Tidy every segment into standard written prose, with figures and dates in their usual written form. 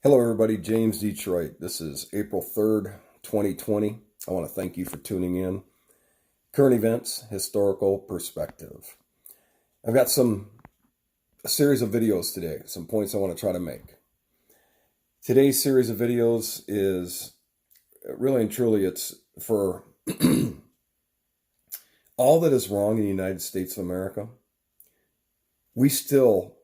Hello, everybody. James Detroit. This is April 3rd, 2020. I want to thank you for tuning in. Current events, historical perspective. I've got a series of videos today, some points I want to try to make. Today's series of videos is really and truly, it's for all that is wrong in the United States of America. We still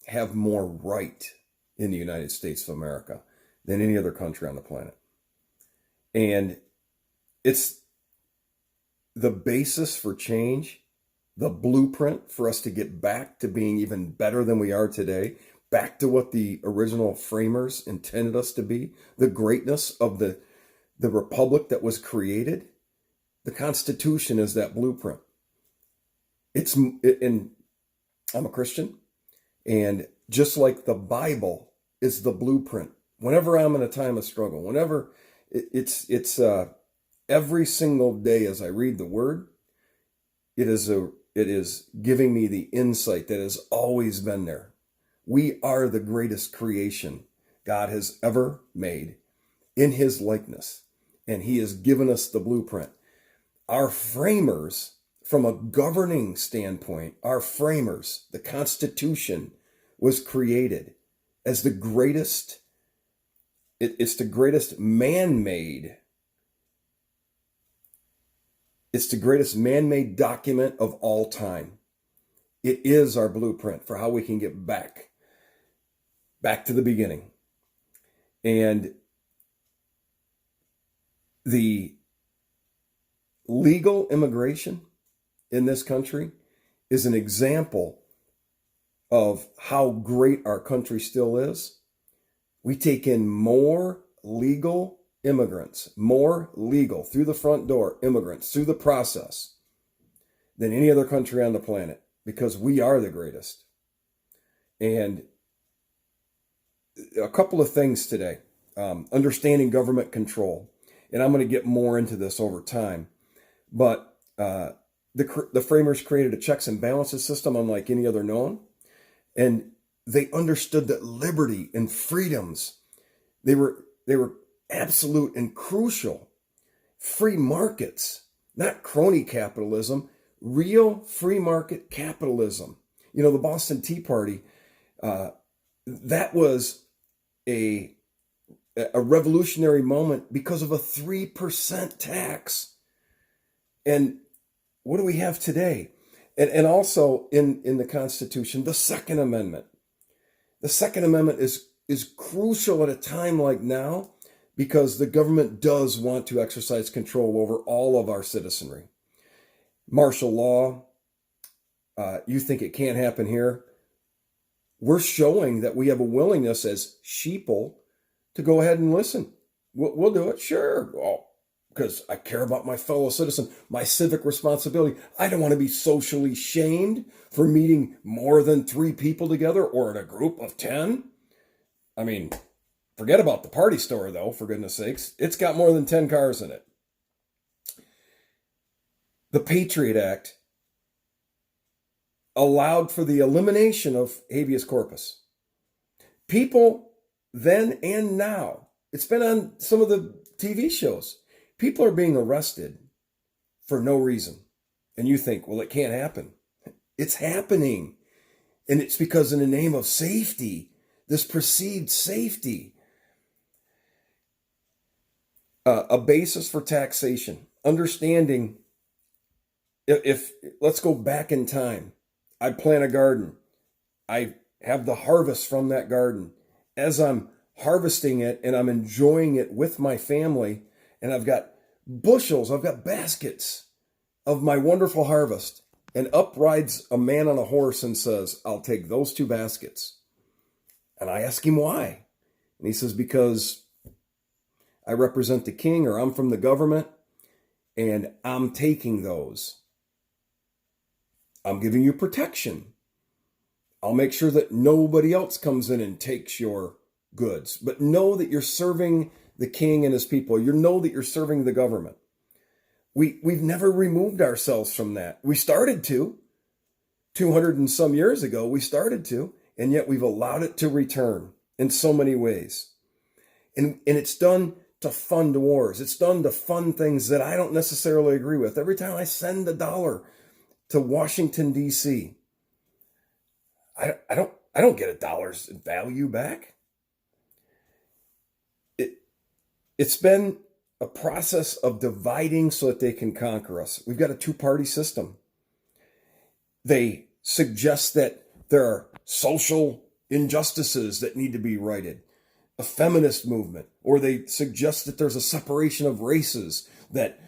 have more right in the United States of America than any other country on the planet. And it's the basis for change, the blueprint for us to get back to being even better than we are today, back to what the original framers intended us to be, the greatness of the republic that was created. The Constitution is that blueprint. And I'm a Christian, and just like the Bible is the blueprint. Whenever I'm in a time of struggle, whenever it's every single day as I read the Word, it is giving me the insight that has always been there. We are the greatest creation God has ever made in His likeness, and He has given us the blueprint. Our framers, from a governing standpoint, the Constitution was created as the greatest, it's the greatest man-made document of all time. It is our blueprint for how we can get back to the beginning. And the legal immigration in this country is an example of how great our country still is. We take in more legal immigrants, through the front door immigrants, through the process, than any other country on the planet, because we are the greatest. And a couple of things today, understanding government control, and I'm going to get more into this over time, but the framers created a checks and balances system unlike any other known. And they understood that liberty and freedoms, they were absolute and crucial. Free markets, not crony capitalism, real free market capitalism. You know, the Boston Tea Party, that was a revolutionary moment because of a 3% tax. And what do we have today? And also in the Constitution, the Second Amendment. The Second Amendment is crucial at a time like now because the government does want to exercise control over all of our citizenry. Martial law, you think it can't happen here? We're showing that we have a willingness as sheeple to go ahead and listen. We'll do it, sure. Well, because I care about my fellow citizen, my civic responsibility. I don't want to be socially shamed for meeting more than 3 people together or in a group of 10. I mean, forget about the party store, though, for goodness sakes. It's got more than 10 cars in it. The Patriot Act allowed for the elimination of habeas corpus. People then and now, it's been on some of the TV shows, people are being arrested for no reason. And you think, well, it can't happen. It's happening. And it's because in the name of safety, this perceived safety, a basis for taxation, understanding if let's go back in time. I plant a garden. I have the harvest from that garden. As I'm harvesting it and I'm enjoying it with my family, and I've got bushels, I've got baskets of my wonderful harvest. And up rides a man on a horse and says, I'll take those 2 baskets. And I ask him why. And he says, because I represent the king, or I'm from the government, and I'm taking those. I'm giving you protection. I'll make sure that nobody else comes in and takes your goods. But know that you're serving the king and his people. You know that you're serving the government. We've never removed ourselves from that. We started to. 200 and some years ago, we started to, and yet we've allowed it to return in so many ways. And it's done to fund wars. It's done to fund things that I don't necessarily agree with. Every time I send $1 to Washington, D.C., I don't get $1's value back. It's been a process of dividing so that they can conquer us. We've got a two-party system. They suggest that there are social injustices that need to be righted, a feminist movement, or they suggest that there's a separation of races, that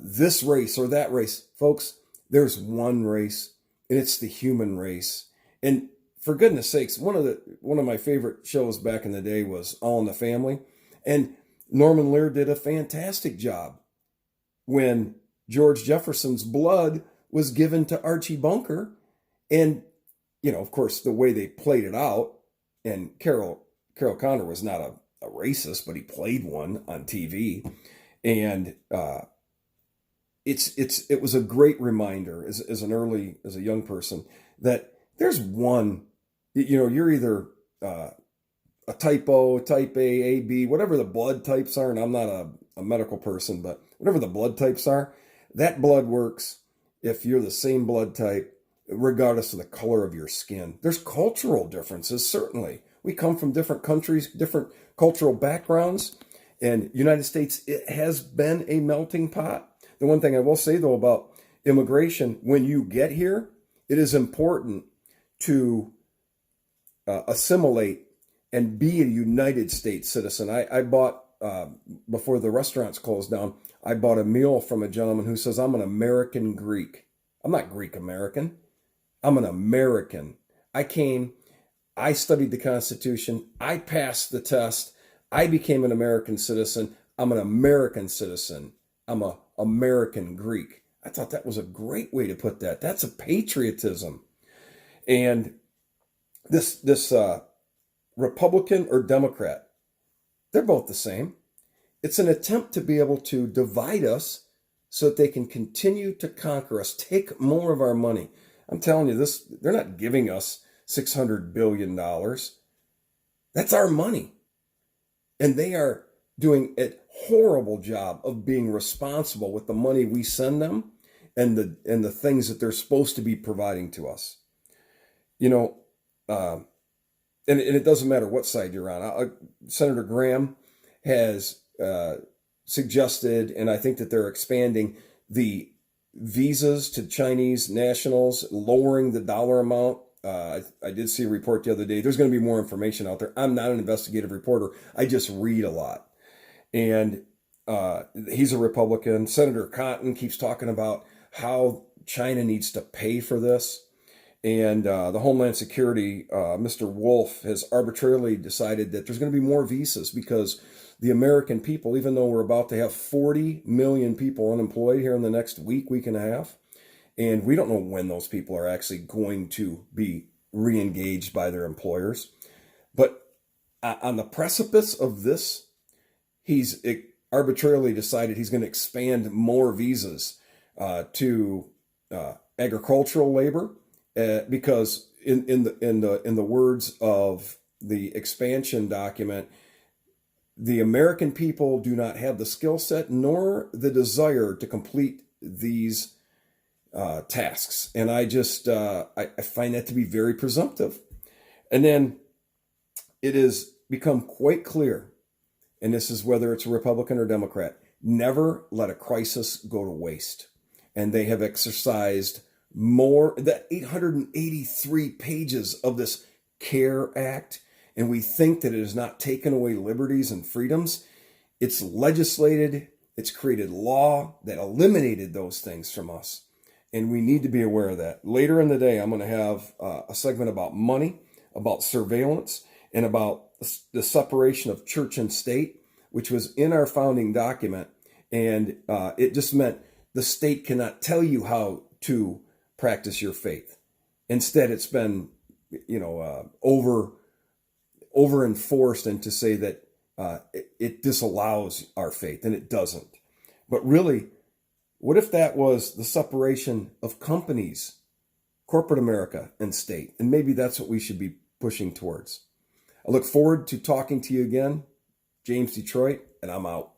this race or that race. Folks, there's one race, and it's the human race. And for goodness sakes, one of my favorite shows back in the day was All in the Family, and Norman Lear did a fantastic job when George Jefferson's blood was given to Archie Bunker. And, of course, the way they played it out, and Carol Connor was not a racist, but he played one on TV. And it was a great reminder as a young person that there's one, you're either a type O, type A, B, whatever the blood types are, and I'm not a medical person, but whatever the blood types are, that blood works if you're the same blood type, regardless of the color of your skin. There's cultural differences, certainly. We come from different countries, different cultural backgrounds, and United States, it has been a melting pot. The one thing I will say, though, about immigration, when you get here, it is important to assimilate and be a United States citizen. I bought, before the restaurants closed down, I bought a meal from a gentleman who says, I'm an American Greek. I'm not Greek American. I'm an American. I studied the Constitution. I passed the test. I became an American citizen. I'm an American citizen. I'm an American Greek. I thought that was a great way to put that. That's a patriotism. And this Republican or Democrat, they're both the same. It's an attempt to be able to divide us so that they can continue to conquer us, take more of our money. I'm telling you this, they're not giving us $600 billion. That's our money. And they are doing a horrible job of being responsible with the money we send them and the things that they're supposed to be providing to us. And it doesn't matter what side you're on. Senator Graham has suggested, and I think that they're expanding the visas to Chinese nationals, lowering the dollar amount. I did see a report the other day. There's going to be more information out there. I'm not an investigative reporter. I just read a lot. And he's a Republican. Senator Cotton keeps talking about how China needs to pay for this. And the Homeland Security, Mr. Wolf, has arbitrarily decided that there's going to be more visas because the American people, even though we're about to have 40 million people unemployed here in the next week and a half, and we don't know when those people are actually going to be re-engaged by their employers. But on the precipice of this, he's arbitrarily decided he's going to expand more visas to agricultural labor. Because in the words of the expansion document, the American people do not have the skill set nor the desire to complete these tasks, and I find that to be very presumptive. And then it has become quite clear, and this is whether it's a Republican or Democrat, never let a crisis go to waste, and they have exercised more, the 883 pages of this CARE Act, and we think that it has not taken away liberties and freedoms. It's legislated, it's created law that eliminated those things from us. And we need to be aware of that. Later in the day, I'm going to have a segment about money, about surveillance, and about the separation of church and state, which was in our founding document. And it just meant the state cannot tell you how to practice your faith. Instead, it's been, over enforced, and to say that it disallows our faith, and it doesn't. But really, what if that was the separation of companies, corporate America, and state? And maybe that's what we should be pushing towards. I look forward to talking to you again. James Detroit, and I'm out.